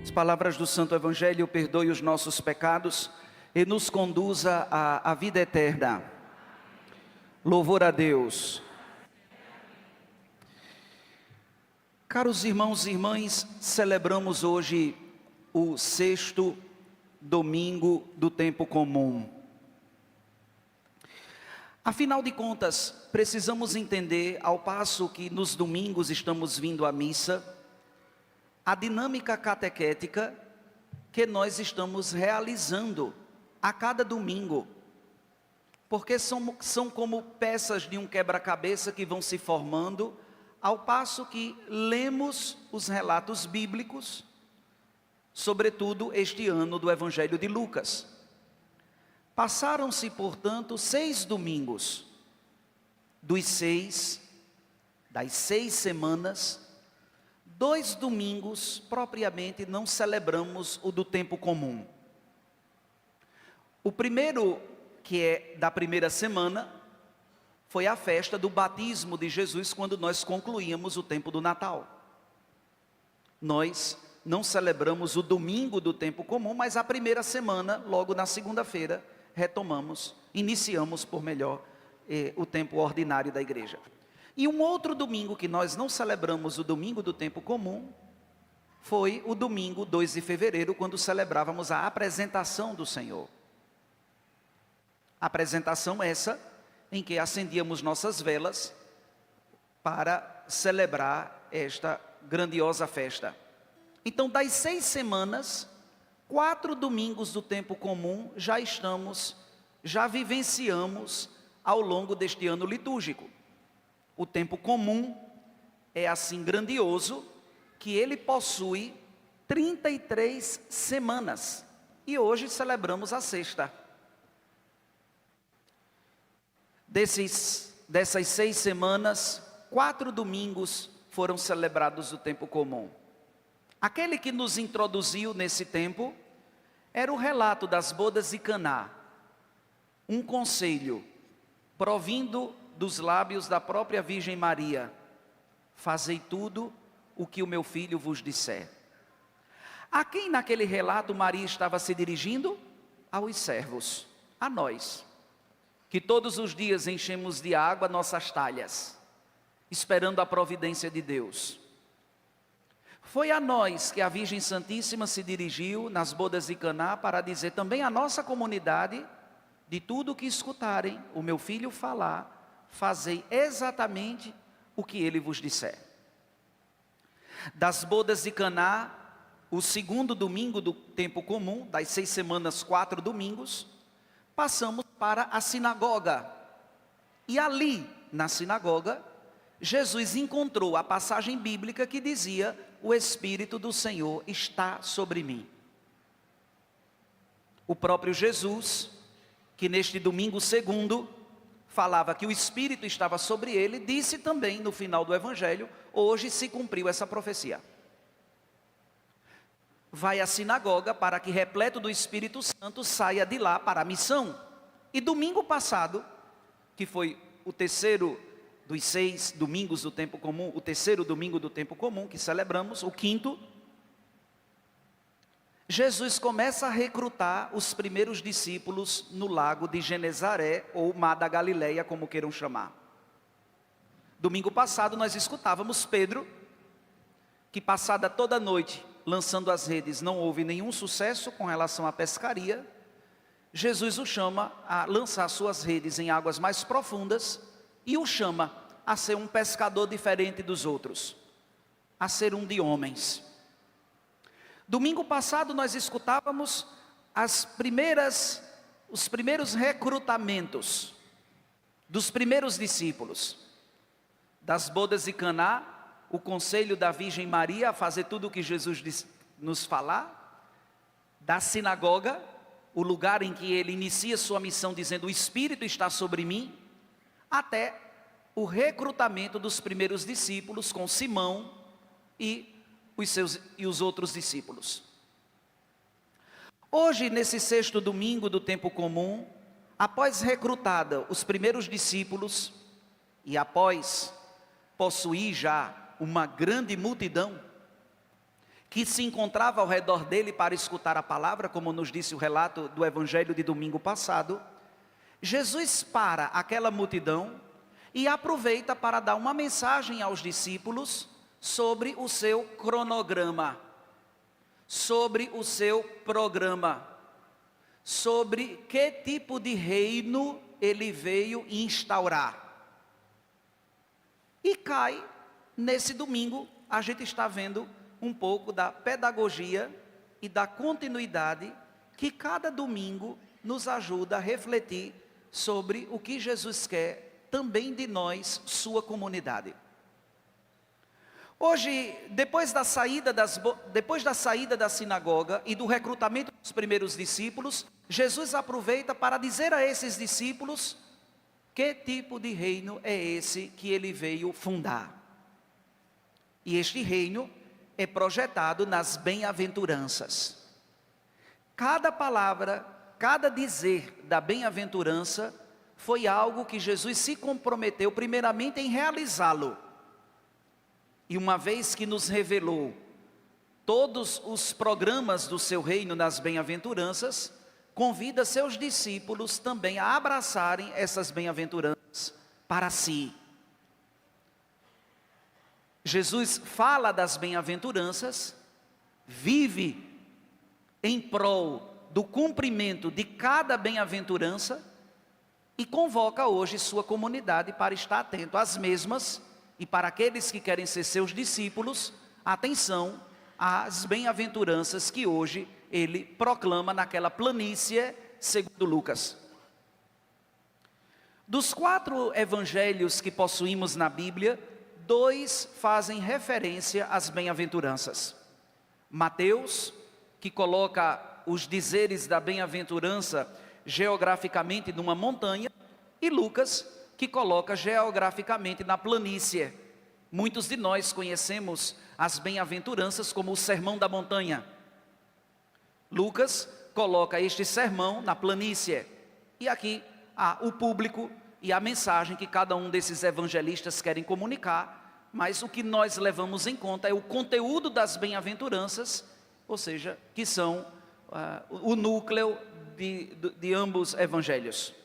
As palavras do Santo Evangelho: perdoe os nossos pecados e nos conduza à vida eterna. Louvor a Deus. Caros irmãos e irmãs, celebramos hoje o 6º domingo do tempo comum. Afinal de contas, precisamos entender, ao passo que nos domingos estamos vindo à missa, a dinâmica catequética que nós estamos realizando a cada domingo. Porque são como peças de um quebra-cabeça que vão se formando, ao passo que lemos os relatos bíblicos, sobretudo este ano do Evangelho de Lucas. Passaram-se, portanto, 6 domingos, das 6 semanas, 2 domingos, propriamente, não celebramos o do tempo comum. O primeiro, que é da primeira semana, foi a festa do batismo de Jesus, quando nós concluíamos o tempo do Natal. Nós não celebramos o domingo do tempo comum, mas a primeira semana, logo na segunda-feira, iniciamos o tempo ordinário da igreja. E um outro domingo que nós não celebramos, o domingo do tempo comum, foi o domingo 2 de fevereiro, quando celebrávamos a apresentação do Senhor. Apresentação essa em que acendíamos nossas velas para celebrar esta grandiosa festa. Então, das 6 semanas, 4 domingos do tempo comum já vivenciamos ao longo deste ano litúrgico. O tempo comum é assim grandioso que ele possui 33 semanas. E hoje celebramos a 6ª. Dessas 6 semanas, 4 domingos foram celebrados o tempo comum. Aquele que nos introduziu nesse tempo era o relato das bodas de Caná, um conselho provindo dos lábios da própria Virgem Maria: fazei tudo o que o meu filho vos disser. A quem naquele relato Maria estava se dirigindo? Aos servos, a nós, que todos os dias enchemos de água nossas talhas, esperando a providência de Deus. Foi a nós que a Virgem Santíssima se dirigiu nas bodas de Caná para dizer também à nossa comunidade: de tudo o que escutarem o meu filho falar, fazei exatamente o que ele vos disser. Das bodas de Caná, o 2º domingo do tempo comum, das 6 semanas, 4 domingos, passamos para a sinagoga. E ali, na sinagoga, Jesus encontrou a passagem bíblica que dizia: o Espírito do Senhor está sobre mim. O próprio Jesus, que neste domingo 2º falava que o Espírito estava sobre ele, disse também no final do Evangelho: hoje se cumpriu essa profecia. Vai à sinagoga para que, repleto do Espírito Santo, saia de lá para a missão. E domingo passado, que foi o 3º dos 6 domingos do tempo comum, o 3º domingo do tempo comum que celebramos, o 5º, Jesus começa a recrutar os primeiros discípulos no lago de Genezaré, ou Mar da Galileia, como queiram chamar. Domingo passado nós escutávamos Pedro, que passada toda a noite lançando as redes, não houve nenhum sucesso com relação à pescaria. Jesus o chama a lançar suas redes em águas mais profundas e o chama a ser um pescador diferente dos outros, a ser um de homens. Domingo passado nós escutávamos os primeiros recrutamentos dos primeiros discípulos. Das bodas de Caná, o conselho da Virgem Maria a fazer tudo o que Jesus nos falar. Da sinagoga, o lugar em que ele inicia sua missão dizendo: o Espírito está sobre mim, até o recrutamento dos primeiros discípulos com Simão e os outros discípulos. Hoje, nesse 6º domingo do tempo comum, após recrutada os primeiros discípulos e após possuir já uma grande multidão, que se encontrava ao redor dele para escutar a palavra, como nos disse o relato do evangelho de domingo passado, Jesus para aquela multidão e aproveita para dar uma mensagem aos discípulos sobre o seu cronograma, sobre o seu programa, sobre que tipo de reino ele veio instaurar. E cai, nesse domingo, a gente está vendo um pouco da pedagogia e da continuidade que cada domingo nos ajuda a refletir sobre o que Jesus quer também de nós, sua comunidade. Hoje, depois da saída da sinagoga e do recrutamento dos primeiros discípulos, Jesus aproveita para dizer a esses discípulos que tipo de reino é esse que ele veio fundar. E este reino é projetado nas bem-aventuranças. Cada palavra, cada dizer da bem-aventurança foi algo que Jesus se comprometeu primeiramente em realizá-lo. E uma vez que nos revelou todos os programas do seu reino nas bem-aventuranças, convida seus discípulos também a abraçarem essas bem-aventuranças para si. Jesus fala das bem-aventuranças, vive em prol do cumprimento de cada bem-aventurança e convoca hoje sua comunidade para estar atento às mesmas e para aqueles que querem ser seus discípulos, atenção às bem-aventuranças que hoje ele proclama naquela planície segundo Lucas. Dos 4 evangelhos que possuímos na Bíblia, 2 fazem referência às bem-aventuranças. Mateus, que coloca os dizeres da bem-aventurança geograficamente numa montanha, e Lucas, que coloca geograficamente na planície. Muitos de nós conhecemos as bem-aventuranças como o Sermão da Montanha. Lucas coloca este sermão na planície. E aqui há o público e a mensagem que cada um desses evangelistas querem comunicar, mas o que nós levamos em conta é o conteúdo das bem-aventuranças, ou seja, que são o núcleo de ambos evangelhos.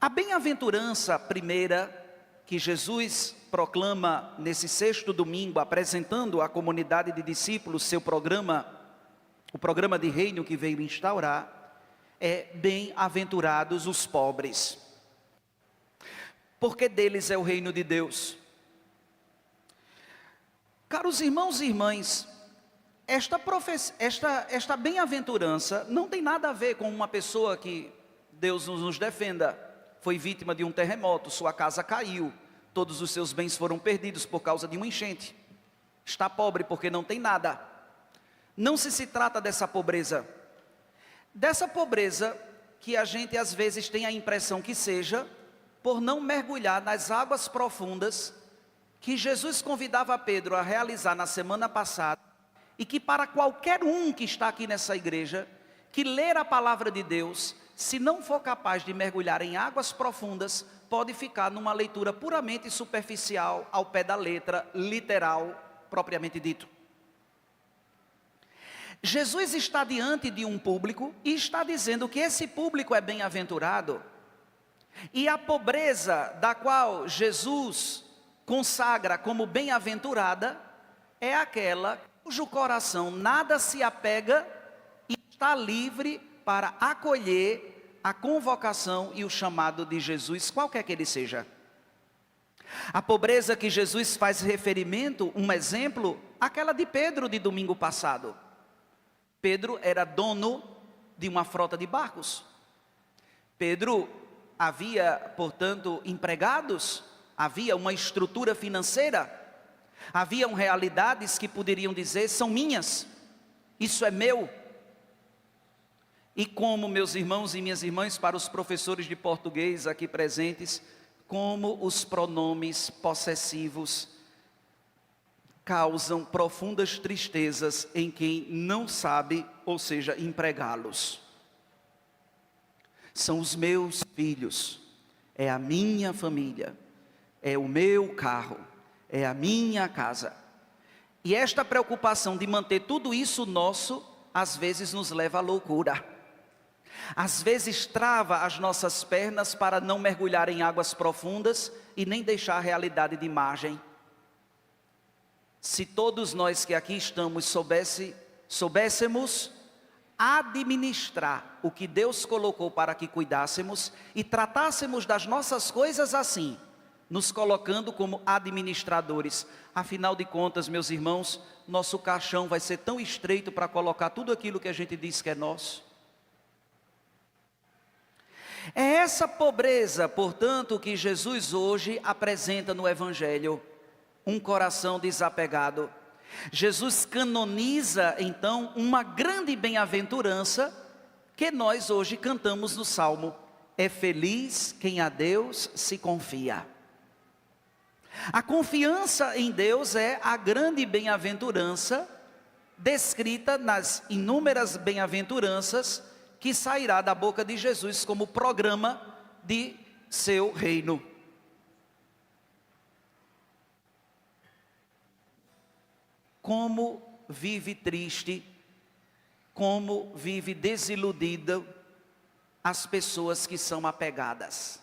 A bem-aventurança primeira que Jesus proclama nesse 6º domingo, apresentando à comunidade de discípulos seu programa, o programa de reino que veio instaurar, é bem-aventurados os pobres, porque deles é o reino de Deus. Caros irmãos e irmãs, esta bem-aventurança não tem nada a ver com uma pessoa que Deus nos defenda, foi vítima de um terremoto, sua casa caiu, todos os seus bens foram perdidos por causa de uma enchente, está pobre porque não tem nada. Não se trata dessa pobreza que a gente às vezes tem a impressão que seja, por não mergulhar nas águas profundas que Jesus convidava Pedro a realizar na semana passada, e que para qualquer um que está aqui nessa igreja, que ler a palavra de Deus, se não for capaz de mergulhar em águas profundas, pode ficar numa leitura puramente superficial, ao pé da letra, literal, propriamente dito. Jesus está diante de um público e está dizendo que esse público é bem-aventurado, e a pobreza da qual Jesus consagra como bem-aventurada é aquela cujo coração nada se apega e está livre para acolher a convocação e o chamado de Jesus, qualquer que ele seja. A pobreza que Jesus faz referimento, um exemplo, aquela de Pedro de domingo passado. Pedro era dono de uma frota de barcos. Pedro havia, portanto, empregados, havia uma estrutura financeira, haviam realidades que poderiam dizer, são minhas, isso é meu. E como, meus irmãos e minhas irmãs, para os professores de português aqui presentes, como os pronomes possessivos causam profundas tristezas em quem não sabe, ou seja, empregá-los. São os meus filhos, é a minha família, é o meu carro, é a minha casa. E esta preocupação de manter tudo isso nosso, às vezes nos leva à loucura. Às vezes trava as nossas pernas para não mergulhar em águas profundas e nem deixar a realidade de margem. Se todos nós que aqui estamos soubéssemos administrar o que Deus colocou para que cuidássemos e tratássemos das nossas coisas assim, nos colocando como administradores. Afinal de contas, meus irmãos, nosso caixão vai ser tão estreito para colocar tudo aquilo que a gente diz que é nosso. É essa pobreza, portanto, que Jesus hoje apresenta no Evangelho, um coração desapegado. Jesus canoniza, então, uma grande bem-aventurança que nós hoje cantamos no Salmo. É feliz quem a Deus se confia. A confiança em Deus é a grande bem-aventurança descrita nas inúmeras bem-aventuranças que sairá da boca de Jesus como programa de seu reino. Como vive triste, como vive desiludida as pessoas que são apegadas.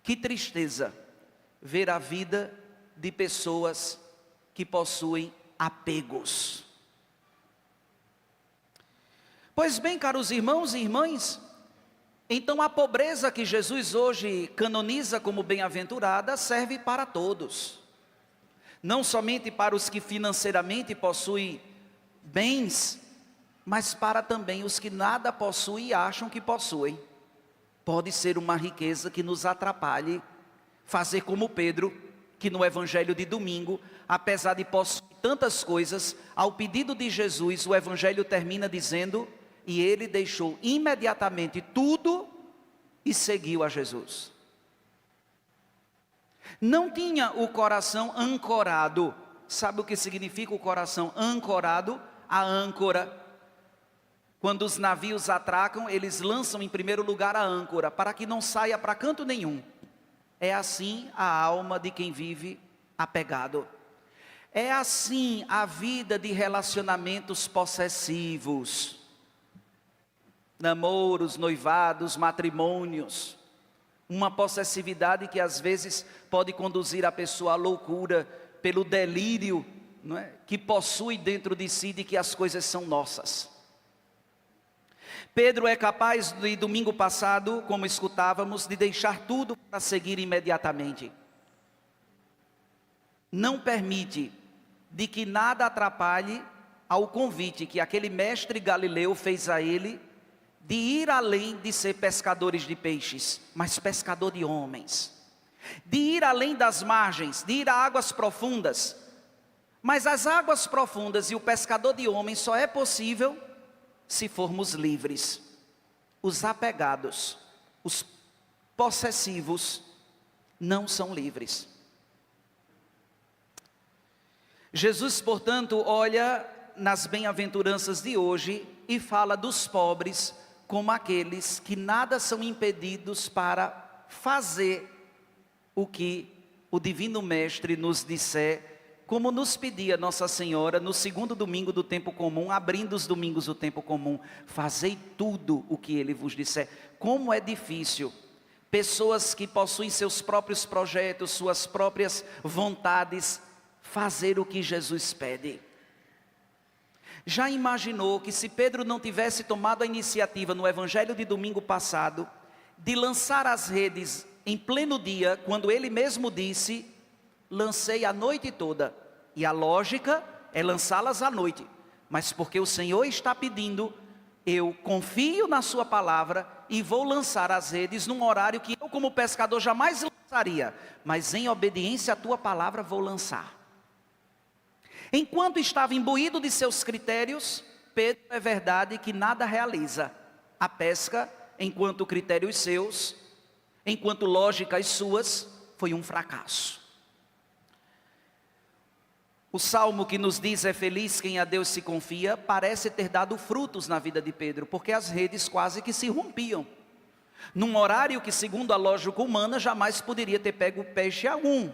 Que tristeza ver a vida de pessoas que possuem apegos. Pois bem, caros irmãos e irmãs, então a pobreza que Jesus hoje canoniza como bem-aventurada serve para todos. Não somente para os que financeiramente possuem bens, mas para também os que nada possuem e acham que possuem. Pode ser uma riqueza que nos atrapalhe, fazer como Pedro, que no Evangelho de domingo, apesar de possuir tantas coisas, ao pedido de Jesus, o Evangelho termina dizendo, e ele deixou imediatamente tudo e seguiu a Jesus. Não tinha o coração ancorado. Sabe o que significa o coração ancorado? A âncora. Quando os navios atracam, eles lançam em primeiro lugar a âncora, para que não saia para canto nenhum. É assim a alma de quem vive apegado. É assim a vida de relacionamentos possessivos. Namoros, noivados, matrimônios. Uma possessividade que às vezes pode conduzir a pessoa à loucura, pelo delírio, não é? Que possui dentro de si de que as coisas são nossas. Pedro é capaz, de domingo passado, como escutávamos, de deixar tudo para seguir imediatamente. Não permite de que nada atrapalhe ao convite que aquele mestre galileu fez a ele, de ir além de ser pescadores de peixes, mas pescador de homens. De ir além das margens, de ir a águas profundas. Mas as águas profundas e o pescador de homens só é possível se formos livres. Os apegados, os possessivos, não são livres. Jesus, portanto, olha nas bem-aventuranças de hoje e fala dos pobres como aqueles que nada são impedidos para fazer o que o Divino Mestre nos disser, como nos pedia Nossa Senhora no segundo domingo do tempo comum, abrindo os domingos do tempo comum: fazei tudo o que Ele vos disser. Como é difícil pessoas que possuem seus próprios projetos, suas próprias vontades, fazer o que Jesus pede. Já imaginou que se Pedro não tivesse tomado a iniciativa no Evangelho de domingo passado, de lançar as redes em pleno dia, quando ele mesmo disse, lancei a noite toda, e a lógica é lançá-las à noite, mas porque o Senhor está pedindo, eu confio na sua palavra e vou lançar as redes num horário que eu como pescador jamais lançaria, mas em obediência à tua palavra vou lançar. Enquanto estava imbuído de seus critérios, Pedro é verdade que nada realiza. A pesca, enquanto critérios seus, enquanto lógicas suas, foi um fracasso. O salmo que nos diz é feliz quem a Deus se confia, parece ter dado frutos na vida de Pedro, porque as redes quase que se rompiam. Num horário que, segundo a lógica humana, jamais poderia ter pego peixe algum.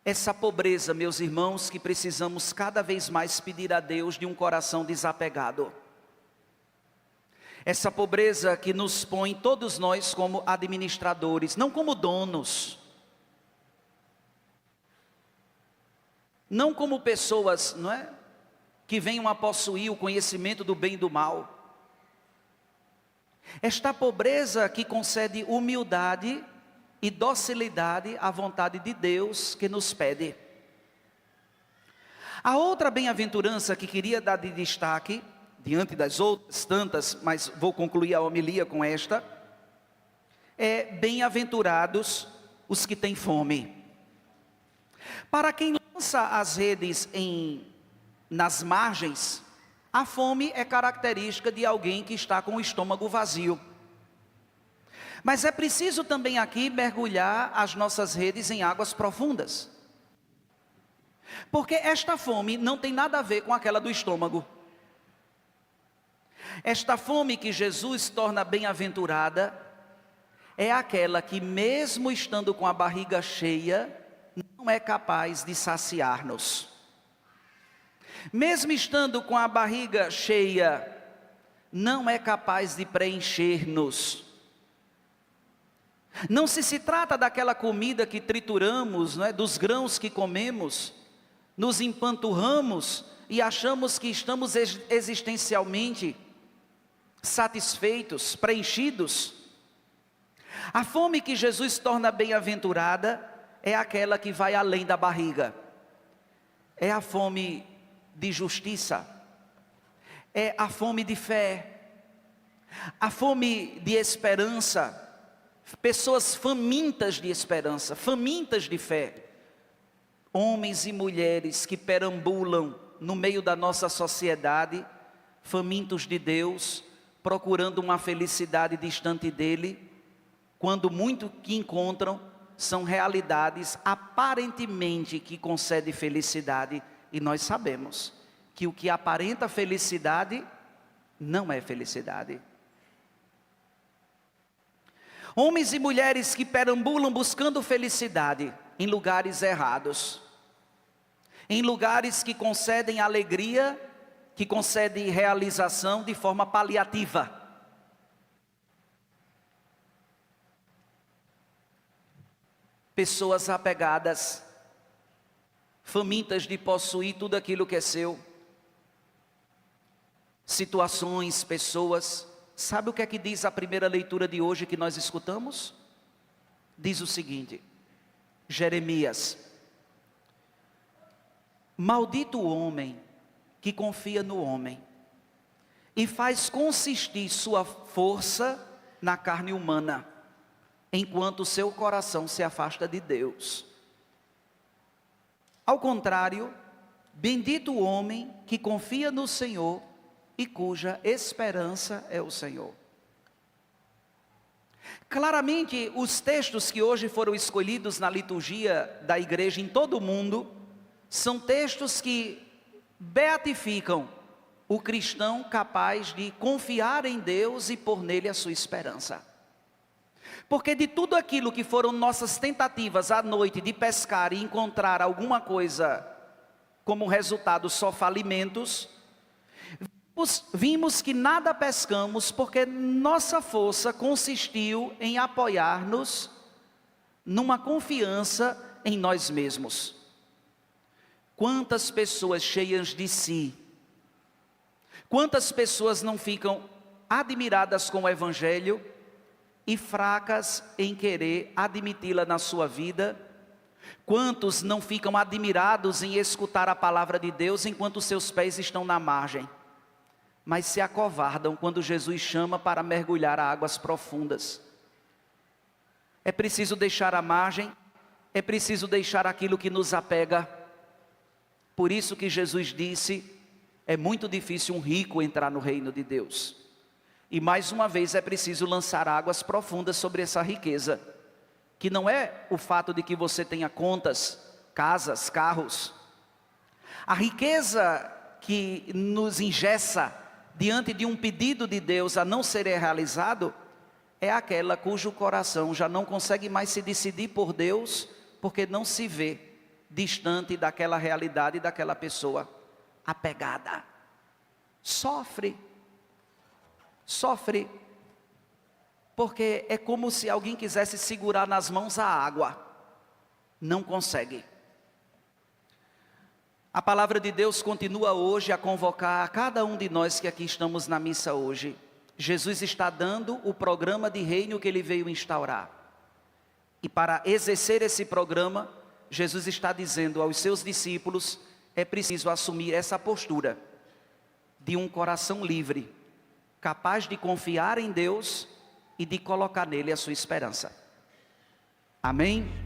essa pobreza, meus irmãos, que precisamos cada vez mais pedir a Deus de um coração desapegado. Essa pobreza que nos põe todos nós como administradores, não como donos. Não como pessoas, não é? Que venham a possuir o conhecimento do bem e do mal. Esta pobreza que concede humildade e docilidade à vontade de Deus que nos pede. A outra bem-aventurança que queria dar de destaque, diante das outras tantas, mas vou concluir a homilia com esta, é bem-aventurados os que têm fome. Para quem lança as redes nas margens, a fome é característica de alguém que está com o estômago vazio. Mas é preciso também aqui mergulhar as nossas redes em águas profundas. Porque esta fome não tem nada a ver com aquela do estômago. Esta fome que Jesus torna bem-aventurada é aquela que, mesmo estando com a barriga cheia, não é capaz de saciar-nos. Mesmo estando com a barriga cheia, não é capaz de preencher-nos. Não se trata daquela comida que trituramos, não é? Dos grãos que comemos, nos empanturramos e achamos que estamos existencialmente satisfeitos, preenchidos. A fome que Jesus torna bem-aventurada é aquela que vai além da barriga. É a fome de justiça, é a fome de fé, a fome de esperança. Pessoas famintas de esperança, famintas de fé. Homens e mulheres que perambulam no meio da nossa sociedade, famintos de Deus, procurando uma felicidade distante dele, quando muito que encontram são realidades aparentemente que concedem felicidade, e nós sabemos que o que aparenta felicidade não é felicidade. Homens e mulheres que perambulam buscando felicidade em lugares errados, em lugares que concedem alegria, que concedem realização de forma paliativa. Pessoas apegadas, famintas de possuir tudo aquilo que é seu. Situações, pessoas. Sabe o que é que diz a primeira leitura de hoje que nós escutamos? Diz o seguinte, Jeremias: maldito o homem que confia no homem e faz consistir sua força na carne humana, enquanto seu coração se afasta de Deus. Ao contrário, bendito o homem que confia no Senhor e cuja esperança é o Senhor. Claramente, os textos que hoje foram escolhidos na liturgia da igreja em todo o mundo, são textos que beatificam o cristão capaz de confiar em Deus e pôr nele a sua esperança. Porque de tudo aquilo que foram nossas tentativas à noite de pescar e encontrar alguma coisa como resultado só falimentos, vimos que nada pescamos porque nossa força consistiu em apoiar-nos numa confiança em nós mesmos. Quantas pessoas cheias de si, quantas pessoas não ficam admiradas com o Evangelho e fracas em querer admiti-la na sua vida? Quantos não ficam admirados em escutar a palavra de Deus enquanto seus pés estão na margem, mas se acovardam quando Jesus chama para mergulhar a águas profundas? É preciso deixar a margem, é preciso deixar aquilo que nos apega. Por isso que Jesus disse, é muito difícil um rico entrar no reino de Deus. E mais uma vez é preciso lançar águas profundas sobre essa riqueza, que não é o fato de que você tenha contas, casas, carros. A riqueza que nos engessa diante de um pedido de Deus a não ser realizado, é aquela cujo coração já não consegue mais se decidir por Deus, porque não se vê distante daquela realidade, daquela pessoa apegada. Sofre, porque é como se alguém quisesse segurar nas mãos a água, não consegue. A palavra de Deus continua hoje a convocar a cada um de nós que aqui estamos na missa hoje. Jesus está dando o programa de reino que Ele veio instaurar. E para exercer esse programa, Jesus está dizendo aos seus discípulos, é preciso assumir essa postura de um coração livre, capaz de confiar em Deus e de colocar nele a sua esperança. Amém?